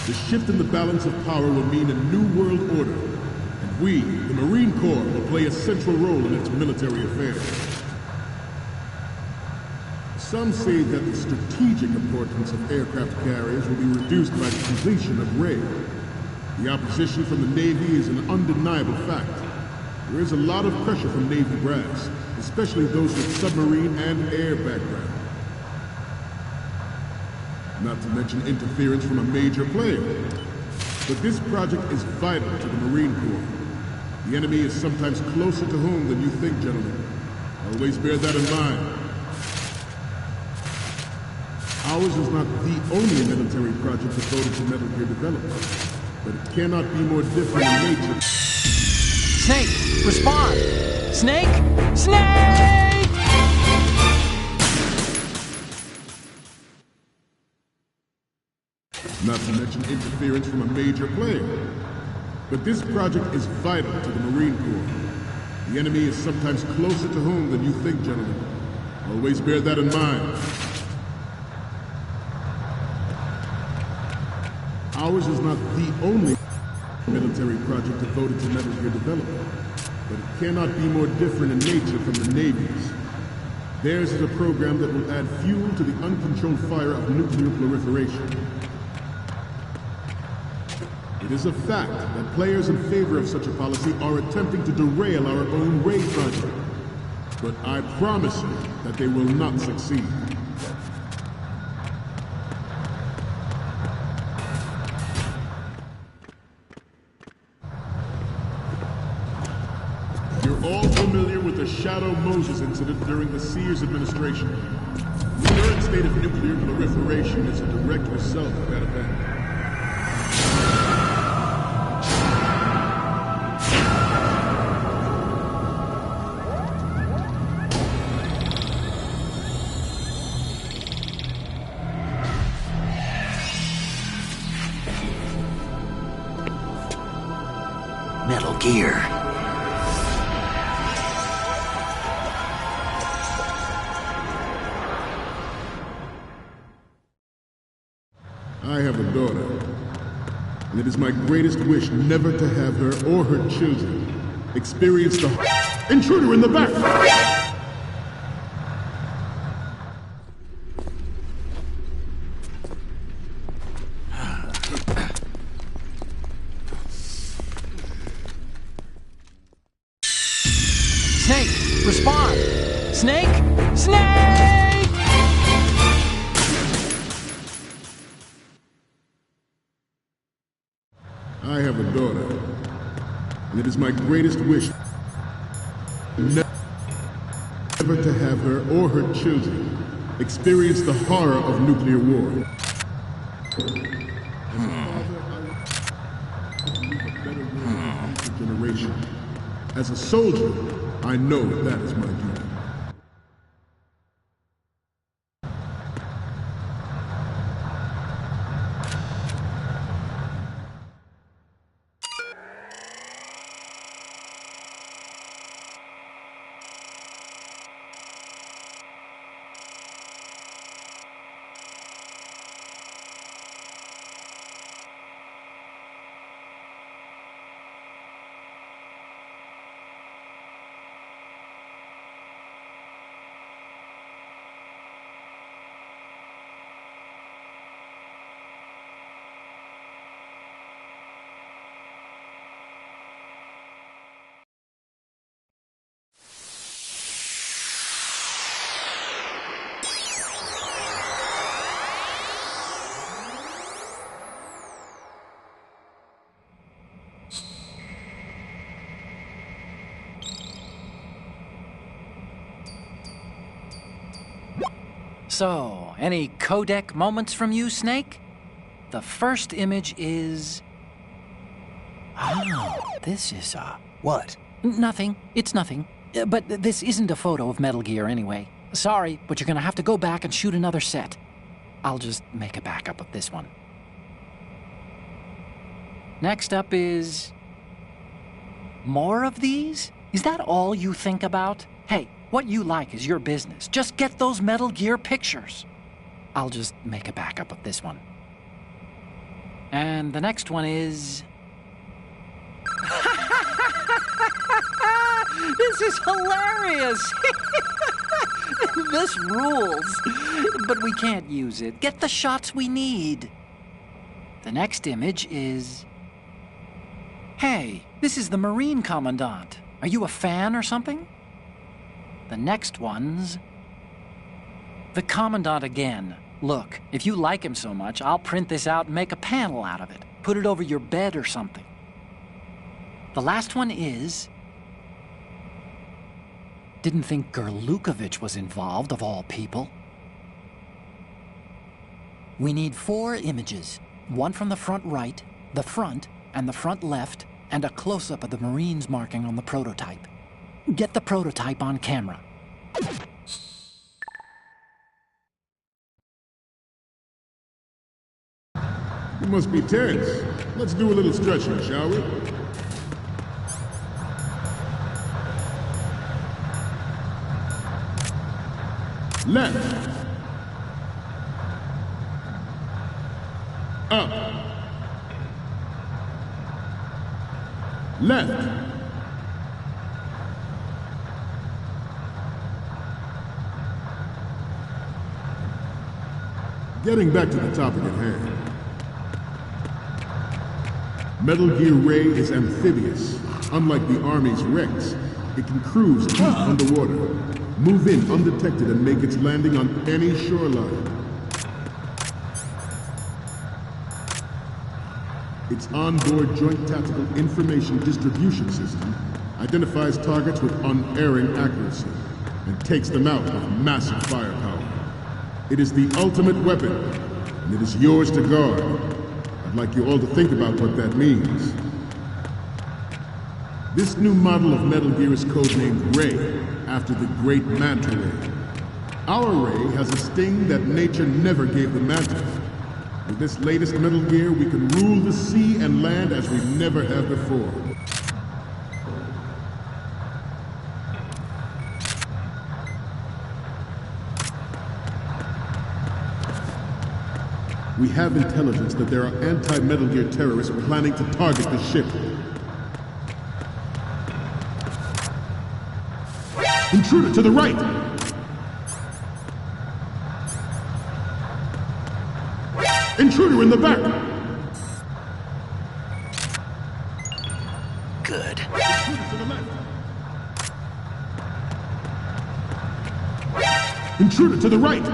The shift in the balance of power will mean a new world order, and we, the Marine Corps, will play a central role in its military affairs. Some say that the strategic importance of aircraft carriers will be reduced by the completion of Ray. The opposition from the Navy is an undeniable fact. There is a lot of pressure from Navy brass, especially those with submarine and air background. Not to mention interference from a major player. But this project is vital to the Marine Corps. The enemy is sometimes closer to home than you think, gentlemen. Always bear that in mind. Ours is not the only military project devoted to Metal Gear development, but it cannot be more different in nature. Snake, respond! Snake! Snake! Not to mention interference from a major player. But this project is vital to the Marine Corps. The enemy is sometimes closer to home than you think, gentlemen. Always bear that in mind. Ours is not the only military project devoted to Metal Gear development, but it cannot be more different in nature from the Navy's. Theirs is a program that will add fuel to the uncontrolled fire of nuclear proliferation. It is a fact that players in favor of such a policy are attempting to derail our own Ray project, but I promise you that they will not succeed. You're all familiar with the Shadow Moses incident during the Sears administration. The current state of nuclear proliferation is a direct result of that event. Metal Gear. I have a daughter, and it is my greatest wish never to have her or her children experience the intruder in the back! Snake, respond! Snake! Snake! I have a daughter, and it is my greatest wish never to have her or her children experience the horror of nuclear war. Generation. As a soldier, I know that is my duty. So, any codec moments from you, Snake? The first image is... Oh, this is, What? Nothing. It's nothing. But this isn't a photo of Metal Gear anyway. Sorry, but you're gonna have to go back and shoot another set. I'll just make a backup of this one. Next up is... More of these? Is that all you think about? Hey, what you like is your business. Just get those Metal Gear pictures. I'll just make a backup of this one. And the next one is... This is hilarious! This rules. But we can't use it. Get the shots we need. The next image is... Hey, this is the Marine Commandant. Are you a fan or something? The next one's... the Commandant again. Look, if you like him so much, I'll print this out and make a panel out of it. Put it over your bed or something. The last one is... Didn't think Gerlukovich was involved, of all people. We need 4 images. One from the front right, the front, and the front left, and a close-up of the Marines marking on the prototype. Get the prototype on camera. You must be tense. Let's do a little stretching, shall we? Left. Up. Left. Getting back to the topic at hand. Metal Gear Ray is amphibious. Unlike the Army's Rex, it can cruise deep underwater, move in undetected and make its landing on any shoreline. Its onboard Joint Tactical Information Distribution System identifies targets with unerring accuracy and takes them out with massive firepower. It is the ultimate weapon, and it is yours to guard. I'd like you all to think about what that means. This new model of Metal Gear is codenamed Ray, after the great Manta Ray. Our Ray has a sting that nature never gave the Manta. With this latest Metal Gear, we can rule the sea and land as we never have before. We have intelligence that there are anti-Metal Gear terrorists planning to target the ship. Intruder to the right! Intruder in the back! Good. Intruder to the left! Intruder to the right!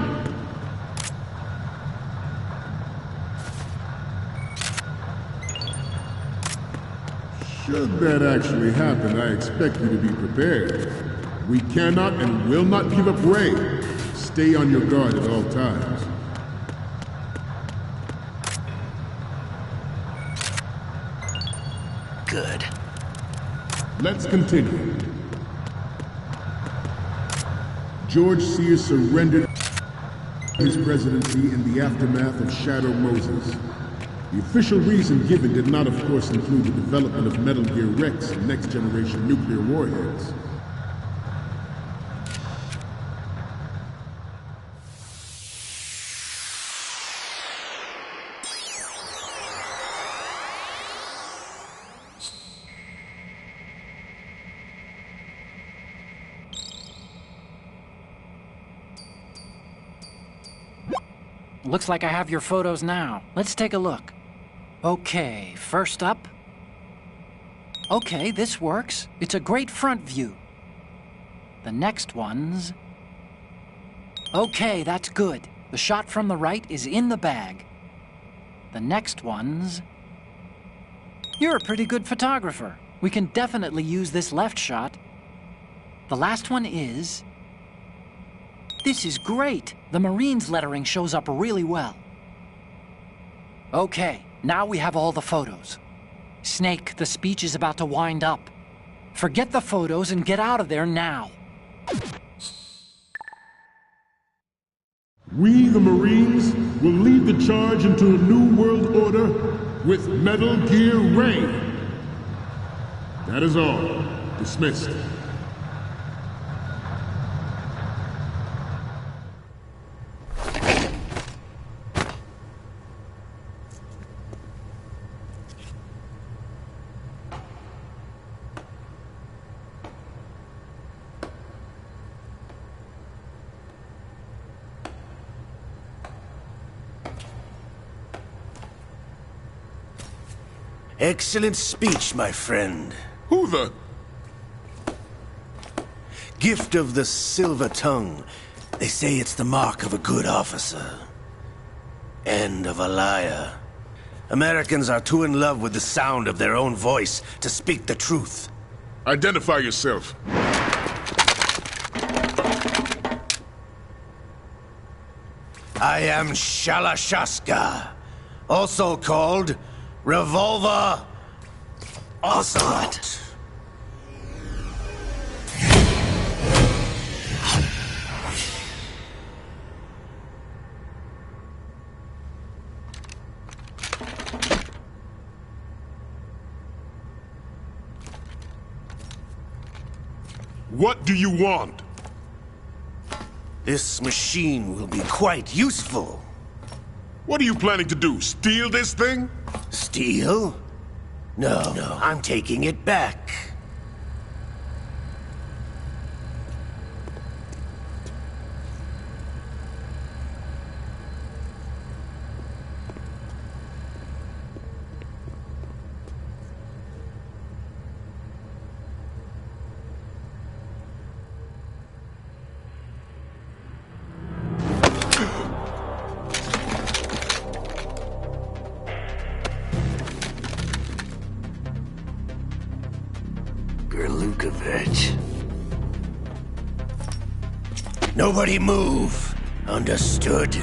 Should that actually happen, I expect you to be prepared. We cannot and will not give up Ray. Stay on your guard at all times. Good. Let's continue. George Sears surrendered his presidency in the aftermath of Shadow Moses. The official reason given did not, of course, include the development of Metal Gear Rex and next-generation nuclear warheads. Looks like I have your photos now. Let's take a look. Okay, first up. Okay, this works. It's a great front view. The next one's... Okay, that's good. The shot from the right is in the bag. The next one's... You're a pretty good photographer. We can definitely use this left shot. The last one is... This is great. The Marines lettering shows up really well. Okay, now we have all the photos. Snake, the speech is about to wind up. Forget the photos and get out of there now. We, the Marines, will lead the charge into a new world order with Metal Gear Ray. That is all. Dismissed. Excellent speech, my friend. Who the... Gift of the silver tongue. They say it's the mark of a good officer. And of a liar. Americans are too in love with the sound of their own voice to speak the truth. Identify yourself. I am Shalashaska, also called Revolver Ocelot. What do you want? This machine will be quite useful. What are you planning to do? Steal this thing? Steal? No, I'm taking it back. Nobody move. Understood?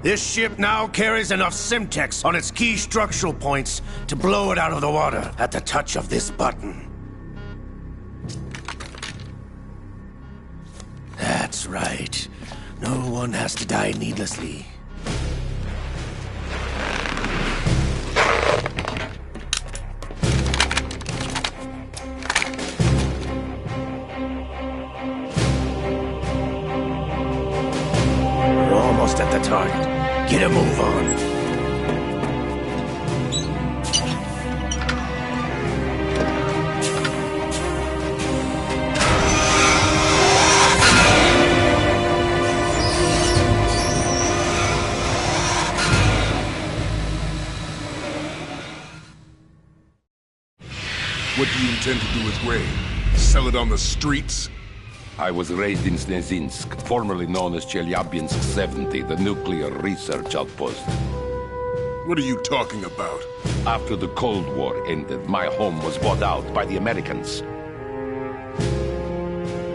This ship now carries enough Simtex on its key structural points to blow it out of the water at the touch of this button. That's right. No one has to die needlessly. We're almost at the target. Get a move on. What do you intend to do with Ray? Sell it on the streets? I was raised in Snezinsk, formerly known as Chelyabinsk 70, the nuclear research outpost. What are you talking about? After the Cold War ended, my home was bought out by the Americans.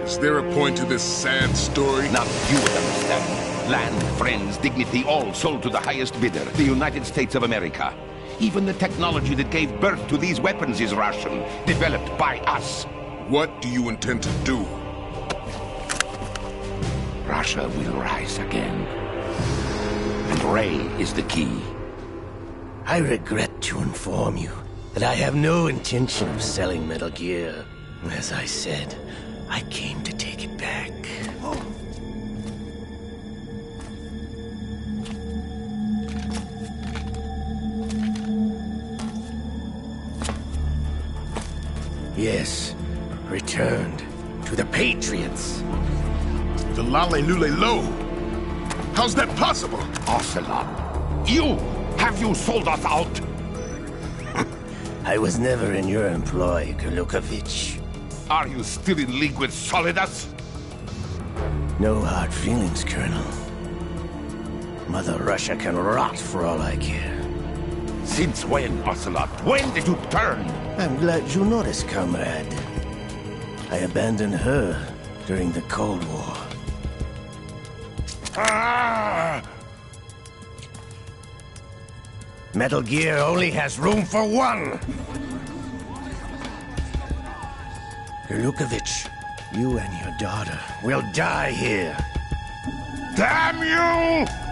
Is there a point to this sad story? Now you would understand. Land, friends, dignity, all sold to the highest bidder, the United States of America. Even the technology that gave birth to these weapons is Russian, developed by us. What do you intend to do? Russia will rise again. And Ray is the key. I regret to inform you that I have no intention of selling Metal Gear. As I said, I came to take it back. Yes, returned to the Patriots. The Lale Lule Lo? How's that possible? Ocelot, have you sold us out? I was never in your employ, Kurlukovich. Are you still in league with Solidas? No hard feelings, Colonel. Mother Russia can rot for all I care. Since when, Ocelot? When did you turn? I'm glad you noticed, comrade. I abandoned her during the Cold War. Ah! Metal Gear only has room for one! Yanukovych, you and your daughter will die here. Damn you!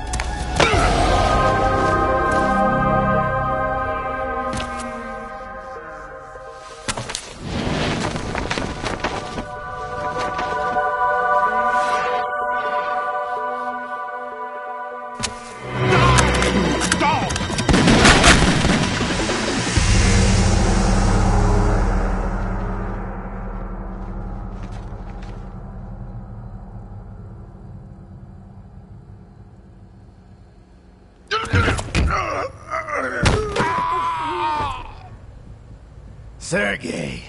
Sergei,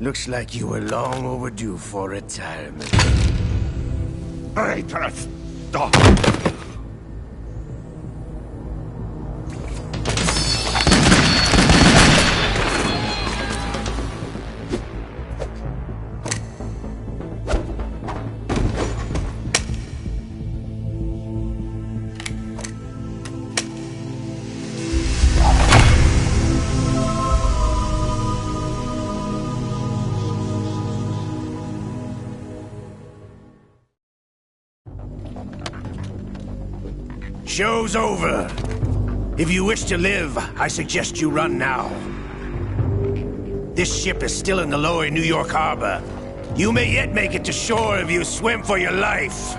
looks like you were long overdue for retirement. Stop! Show's over. If you wish to live, I suggest you run now. This ship is still in the lower New York harbor. You may yet make it to shore if you swim for your life.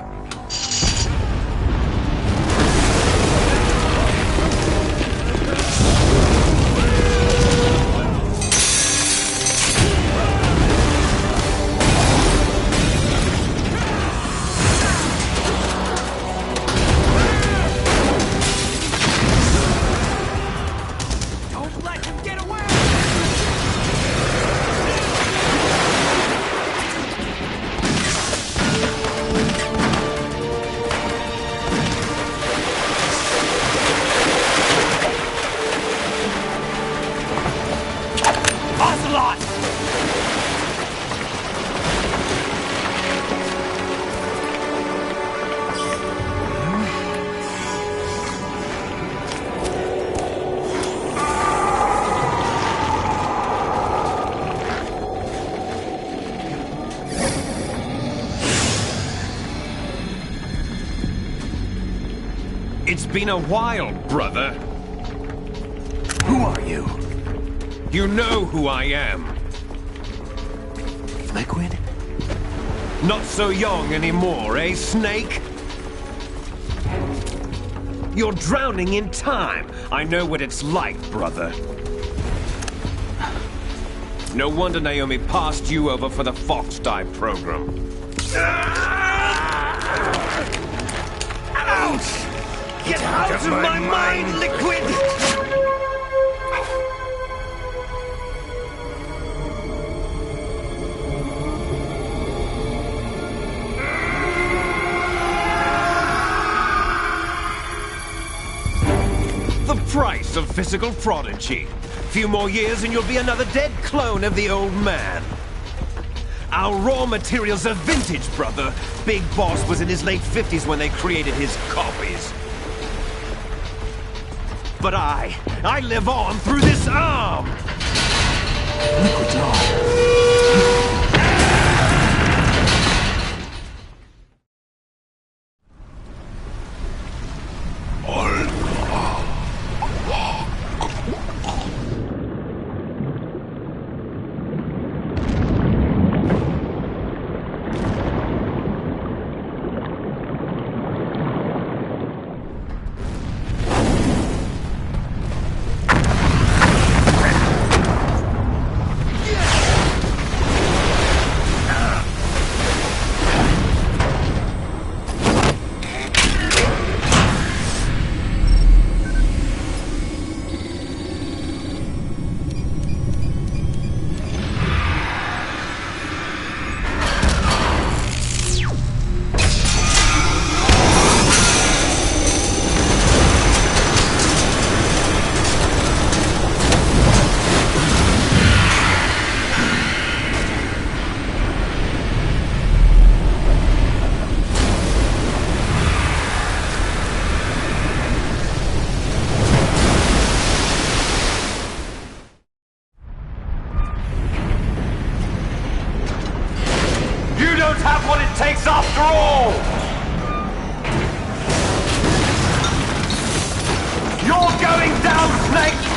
It's been a while, brother. Who are you? You know who I am. Liquid? Not so young anymore, eh, Snake? You're drowning in time. I know what it's like, brother. No wonder Naomi passed you over for the Fox Die program. Ouch! Get out of my mind, Liquid! The price of physical prodigy. Few more years and you'll be another dead clone of the old man. Our raw materials are vintage, brother. Big Boss was in his late 50s when they created his copies. But I live on through this arm! Liquid's on.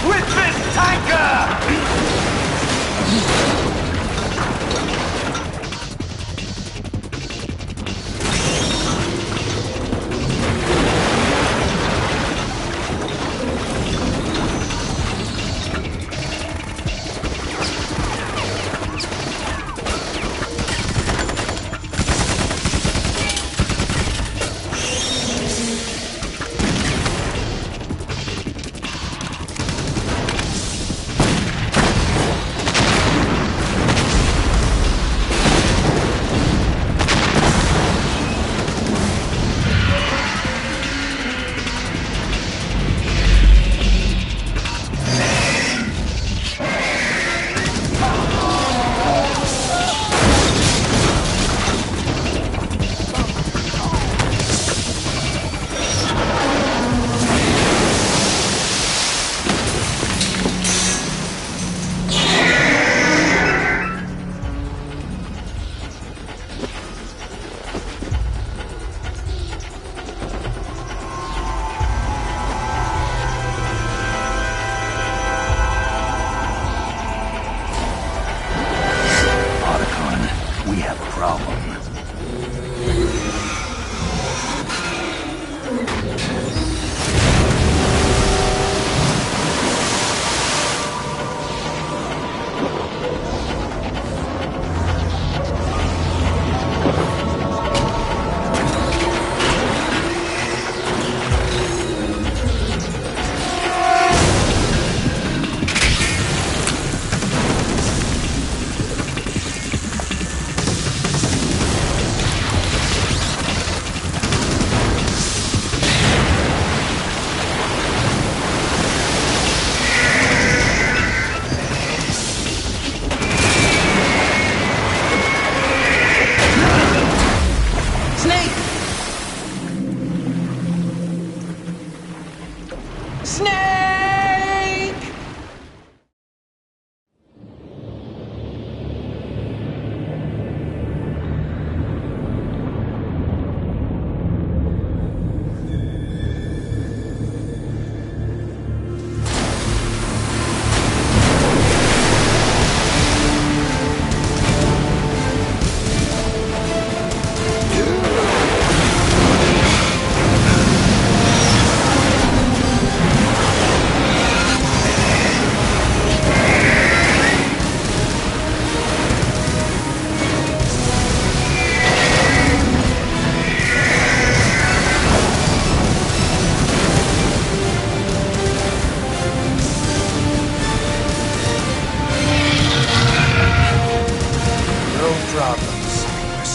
with this tanker!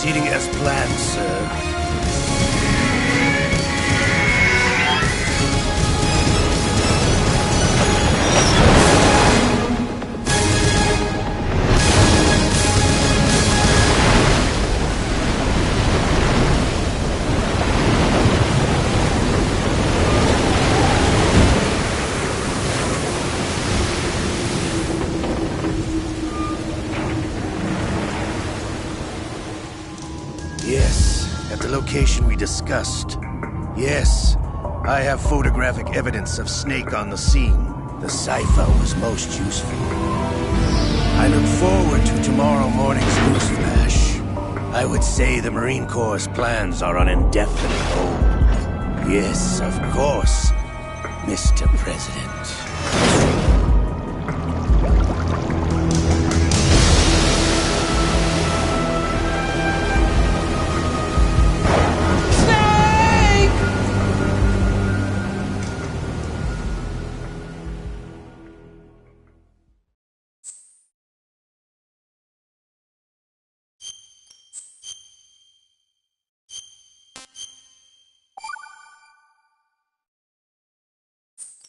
Proceeding as planned, sir. Yes, at the location we discussed. Yes, I have photographic evidence of Snake on the scene. The cipher was most useful. I look forward to tomorrow morning's news flash. I would say the Marine Corps' plans are on indefinite hold. Yes, of course, Mr. President.